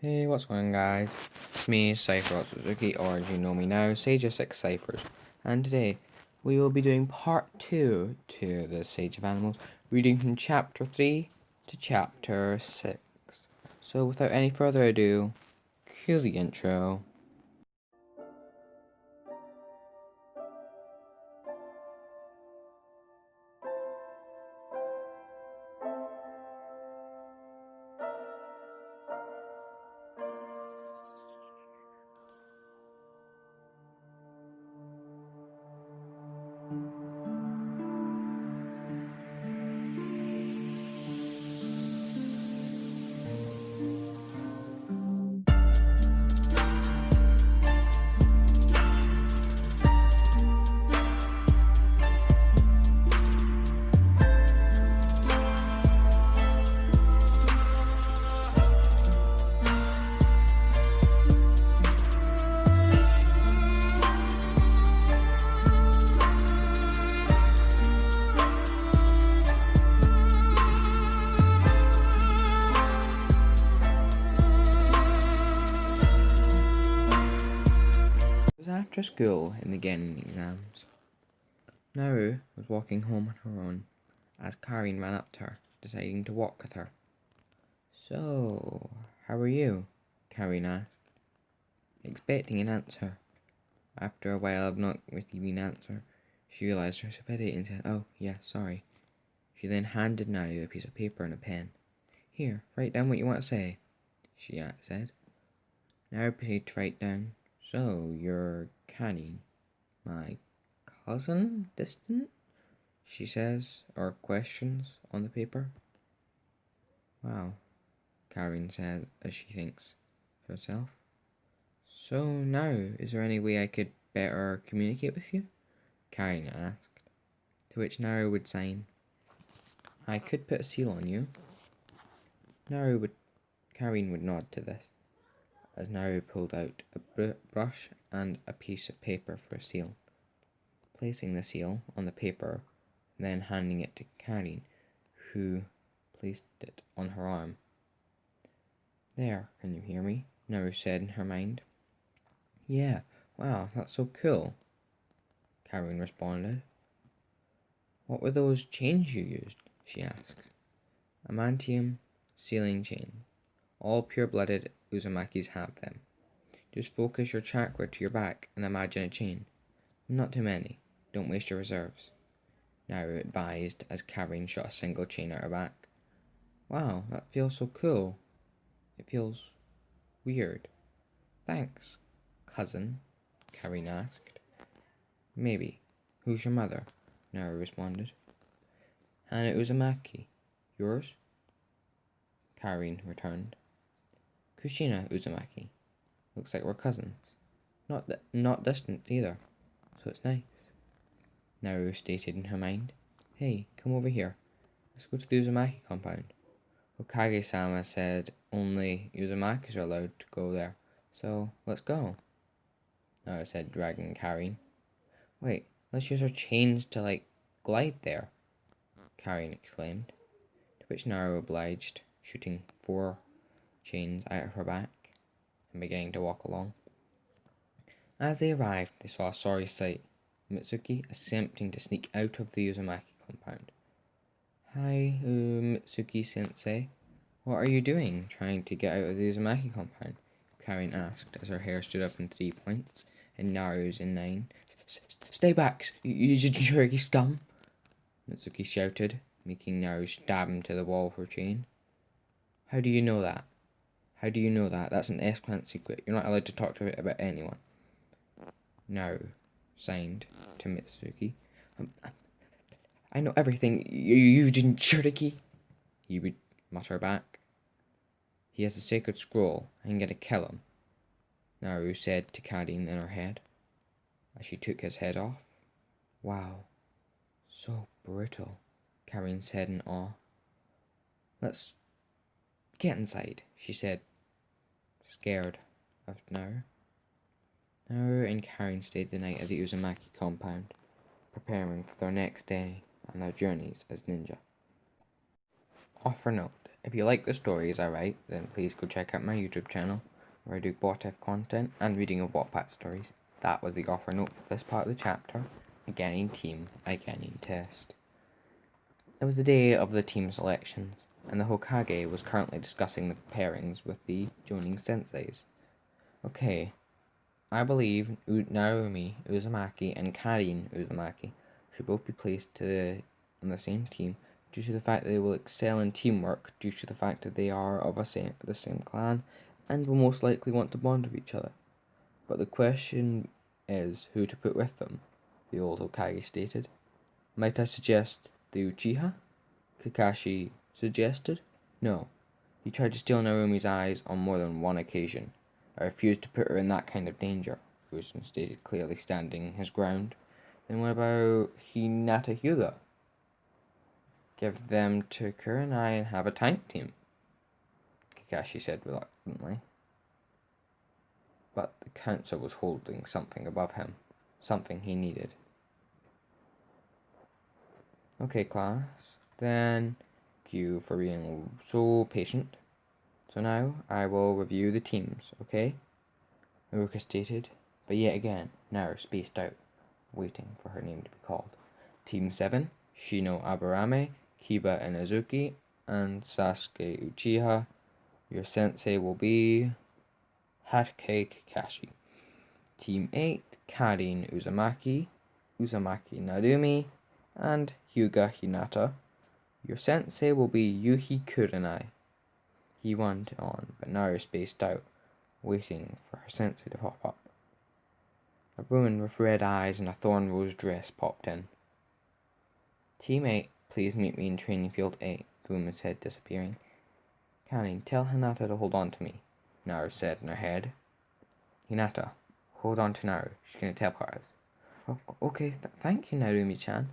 Hey, what's going on, guys? It's me, Cypher Suzuki, or as you know me now, Sage of 6 Cyphers. And today, we will be doing part 2 to the Sage of Animals, reading from chapter 3 to chapter 6. So without any further ado, cue the intro. It was after school in the Genin exams. Naru was walking home on her own as Karin ran up to her, deciding to walk with her. "So, how are you?" Karin asked, expecting an answer. After a while of not receiving an answer, she realized her stupidity and said, "Oh, yeah, sorry." She then handed Naru a piece of paper and a pen. "Here, write down what you want to say," she said. Naru proceeded to write down, "So, you're Karin, my cousin, distant?" she says, or questions on the paper. "Wow," Karin says as she thinks to herself. "So now, is there any way I could better communicate with you?" Karin asked, to which Naru would sign, "I could put a seal on you." Karin would nod to this, as Naru pulled out a brush and a piece of paper for a seal, placing the seal on the paper and then handing it to Karin, who placed it on her arm. "There, can you hear me?" Naru said in her mind. "Yeah, wow, that's so cool," Karin responded. "What were those chains you used?" she asked. "Amantium sealing chains. All pure-blooded Uzumakis have them. Just focus your chakra to your back and imagine a chain. Not too many. Don't waste your reserves," Naru advised as Karin shot a single chain at her back. "Wow, that feels so cool. It feels weird. Thanks, cousin," Karin asked. "Maybe. Who's your mother?" Naru responded. "Hana Uzumaki. Yours?" Karin returned. "Kushina Uzumaki. Looks like we're cousins. Not distant either, so it's nice," Naru stated in her mind. "Hey, come over here. Let's go to the Uzumaki compound. Okage-sama said only Uzumakis are allowed to go there, so let's go," Naru said, dragging Karin. "Wait, let's use our chains to, glide there," Karin exclaimed, to which Naru obliged, shooting 4 chains out of her back and beginning to walk along. As they arrived, they saw a sorry sight: Mitsuki attempting to sneak out of the Uzumaki compound. "Hi, Mitsuki-sensei. What are you doing, trying to get out of the Uzumaki compound?" Karin asked as her hair stood up in 3 points and Naru's in 9. Stay back, you jerky scum!" Mitsuki shouted, making Naru stab him to the wall with her chain. How do you know that? That's an excellent secret. You're not allowed to talk to it about anyone," Naru signed to Mitsuki. I know everything, you jinchuriki," he would mutter back. "He has a sacred scroll. I'm gonna kill him," Naru said to Karin in her head, as she took his head off. "Wow, so brutal," Karin said in awe. "Let's get inside," she said, scared of Naru. Naru and Karin stayed the night at the Uzumaki compound, preparing for their next day and their journeys as ninja. Offer note: if you like the stories I write, then please go check out my YouTube channel, where I do BOTF content and reading of Wattpad stories. That was the offer note for this part of the chapter. Again team, again test. It was the day of the team selections, and the Hokage was currently discussing the pairings with the joining senseis. Okay, I believe Narumi Uzumaki and Karin Uzumaki should both be placed on the same team due to the fact that they will excel in teamwork, due to the fact that they are of the same clan and will most likely want to bond with each other. But the question is who to put with them, the old Hokage stated. Might I suggest the Uchiha? Kakashi suggested. No. He tried to steal Narumi's eyes on more than one occasion. I refused to put her in that kind of danger, Fusen stated, clearly standing his ground. Then what about Hinata Hyuga? Give them to Kurenai and have a tank team, Kakashi said reluctantly. But the council was holding something above him, something he needed. Okay, class, then thank you for being so patient. So now I will review the teams, okay? Uruka stated, but yet again, Naru spaced out, waiting for her name to be called. Team 7, Shino Aburame, Kiba Inazuki, and Sasuke Uchiha. Your sensei will be Hatake Kakashi. Team 8, Karin Uzumaki, Narumi, and Hyuga Hinata. Your sensei will be Yuhi Kurenai. He went on, but Naru spaced out, waiting for her sensei to pop up. A woman with red eyes and a thorn rose dress popped in. Team 8, please meet me in training field 8, the woman said, disappearing. Karin, tell Hinata to hold on to me, Naru said in her head. Hinata, hold on to Naru, she's going to teleport us. Oh, okay, thank you, Narumi-chan,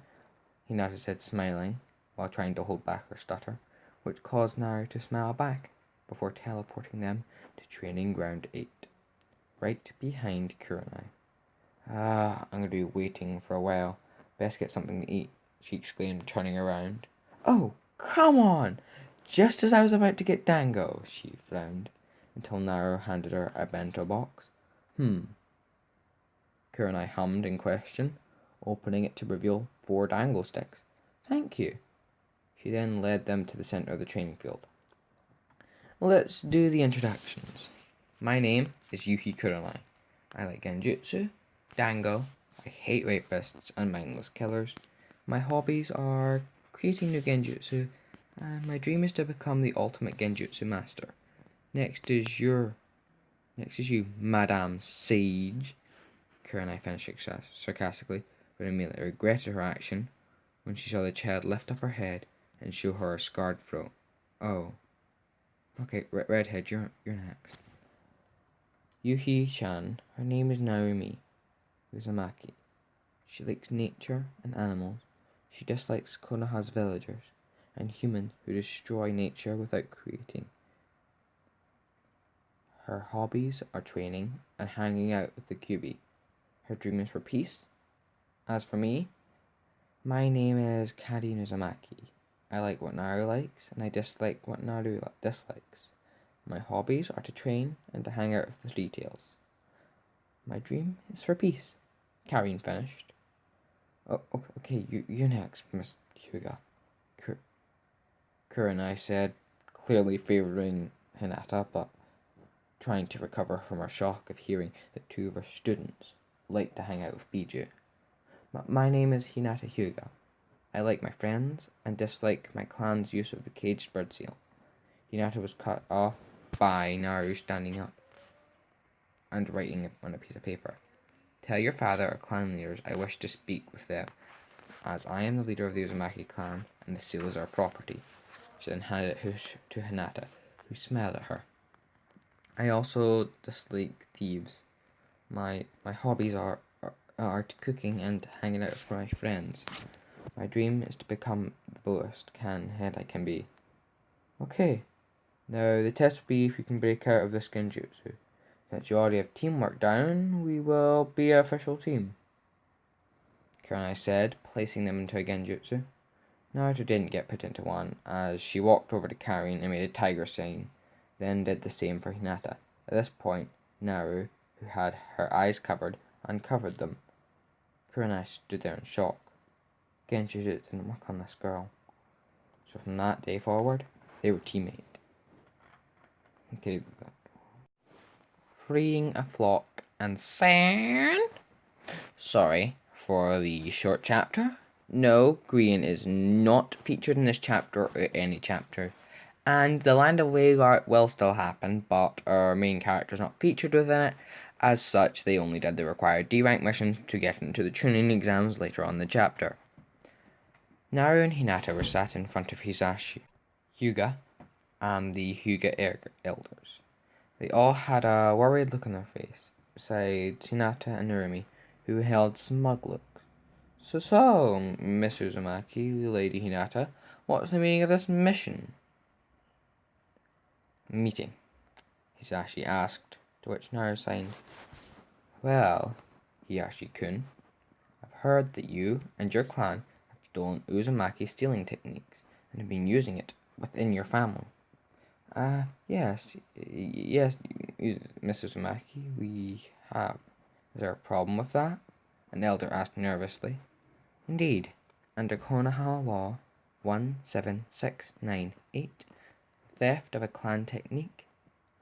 Hinata said, smiling, while trying to hold back her stutter, which caused Naru to smile back, before teleporting them to Training Ground 8, right behind Kurenai. I'm going to be waiting for a while. Best get something to eat, she exclaimed, turning around. Oh, come on! Just as I was about to get dango, she frowned, until Naru handed her a bento box. Kurenai hummed in question, opening it to reveal 4 dango sticks. Thank you. She then led them to the center of the training field. Let's do the introductions. My name is Yuki Kurenai. I like genjutsu, dango, I hate rapists and mindless killers. My hobbies are creating new genjutsu, and my dream is to become the ultimate genjutsu master. Next is you, Madame Sage, Kurenai finished sarcastically, but immediately regretted her action when she saw the child lift up her head and show her scarred throat. Oh. Okay, redhead, you're next. Yuhi-chan, her name is Narumi Uzumaki. She likes nature and animals. She dislikes Konoha's villagers and humans who destroy nature without creating. Her hobbies are training and hanging out with the Kyuubi. Her dream is for peace. As for me, my name is Karin Uzumaki. I like what Naru likes, and I dislike what Naru dislikes. My hobbies are to train and to hang out with the details. My dream is for peace. Karin finished. Oh, okay, you next, Miss Hyuga. Kurenai said, clearly favouring Hinata, but trying to recover from her shock of hearing that 2 of her students like to hang out with Biju. My name is Hinata Hyuga. I like my friends and dislike my clan's use of the caged bird seal. Hinata was cut off by Naru standing up and writing on a piece of paper. Tell your father or clan leaders I wish to speak with them, as I am the leader of the Uzumaki clan and the seal is our property. She then handed it to Hinata, who smiled at her. I also dislike thieves. My hobbies are cooking and hanging out with my friends. My dream is to become the best head I can be. Okay, now the test will be if you can break out of this genjutsu. Since you already have teamwork down, we will be an official team, Kurenai said, placing them into a genjutsu. Naruto didn't get put into one, as she walked over to Karin and made a tiger sign, then did the same for Hinata. At this point, Naru, who had her eyes covered, uncovered them. Kurenai stood there in shock. Genjutsu didn't work on this girl. So from that day forward, they were teammates. Okay. Freeing a flock and sand. Sorry for the short chapter. No, Green is not featured in this chapter or any chapter. And the Land of Waygart will still happen, but our main character is not featured within it. As such, they only did the required D-rank missions to get into the training exams later on in the chapter. Naru and Hinata were sat in front of Hisashi, Hyuga, and the Hyuga elders. They all had a worried look on their face, besides Hinata and Narumi, who held smug looks. So, Miss Uzumaki, Lady Hinata, what's the meaning of this mission? Meeting, Hisashi asked, to which Naru signed. Well, Hisashi-kun, I've heard that you and your clan have stolen Uzumaki's stealing techniques and have been using it within your family. Yes, Miss Uzumaki, we have. Is there a problem with that? An elder asked nervously. Indeed, under Konoha Law 17698, theft of a clan technique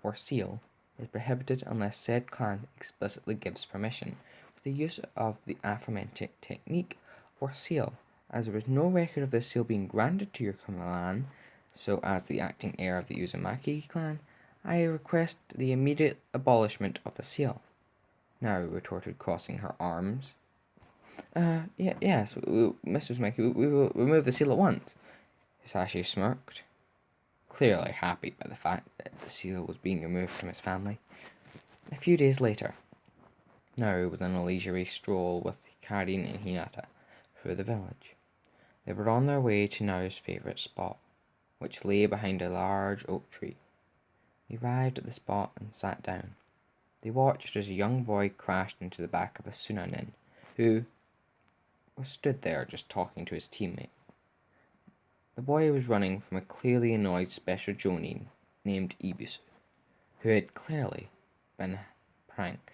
or seal is prohibited unless said clan explicitly gives permission for the use of the aforementioned technique or seal. As there is no record of this seal being granted to your clan, so as the acting heir of the Uzumaki clan, I request the immediate abolishment of the seal. Naru retorted, crossing her arms. Yes, Mr. Uzumaki, we will remove the seal at once. Hisashi smirked, clearly happy by the fact that the seal was being removed from his family. A few days later, Naru was on a leisurely stroll with Karin and Hinata through the village. They were on their way to Naru's favourite spot, which lay behind a large oak tree. They arrived at the spot and sat down. They watched as a young boy crashed into the back of a Sunanin, who stood there just talking to his teammate. The boy was running from a clearly annoyed special jonin named Ibisu, who had clearly been pranked.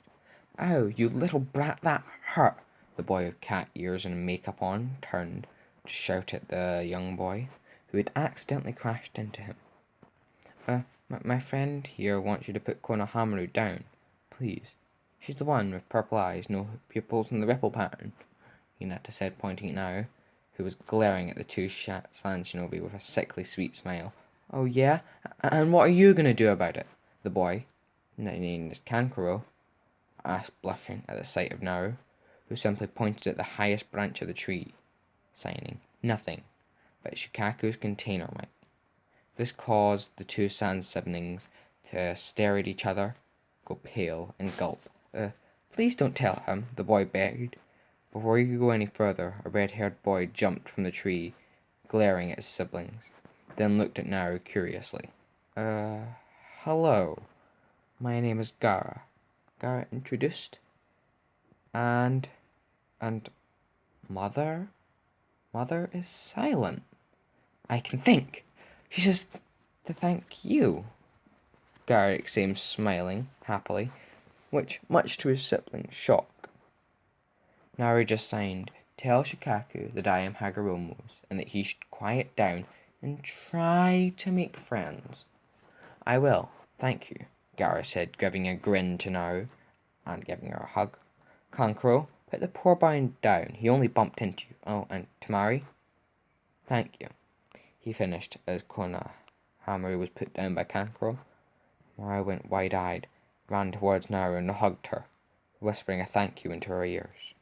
"Oh, you little brat, that hurt!" The boy with cat ears and makeup on turned to shout at the young boy, who had accidentally crashed into him. My friend here wants you to put Konohamaru down, please. She's the one with purple eyes, no pupils, and the ripple pattern," Hinata said, pointing at Naru, who was glaring at the two sand shinobi with a sickly sweet smile. "Oh yeah? And what are you going to do about it?" the boy, named as Kankuro, asked, blushing at the sight of Naru, who simply pointed at the highest branch of the tree, signing, "Nothing but Shukaku's container might." This caused the two sand siblings to stare at each other, go pale, and gulp. Please don't tell him," the boy begged. Before he could go any further, a red-haired boy jumped from the tree, glaring at his siblings, then looked at Naru curiously. Hello. My name is Gara." Gara introduced. And Mother? Mother is silent. "I can think. She says to thank you," Gara exclaimed, smiling happily, which, much to his siblings' shock, Naru just signed, "Tell Shikaku that I am Hagoromo's, and that he should quiet down and try to make friends." "I will, thank you," Gara said, giving a grin to Naru, and giving her a hug. "Kankuro, put the poor boy down, he only bumped into you. Oh, and Tamari?" "Thank you," he finished, as Konohamaru was put down by Kankuro. Naru went wide-eyed, ran towards Naru and hugged her, whispering a thank you into her ears.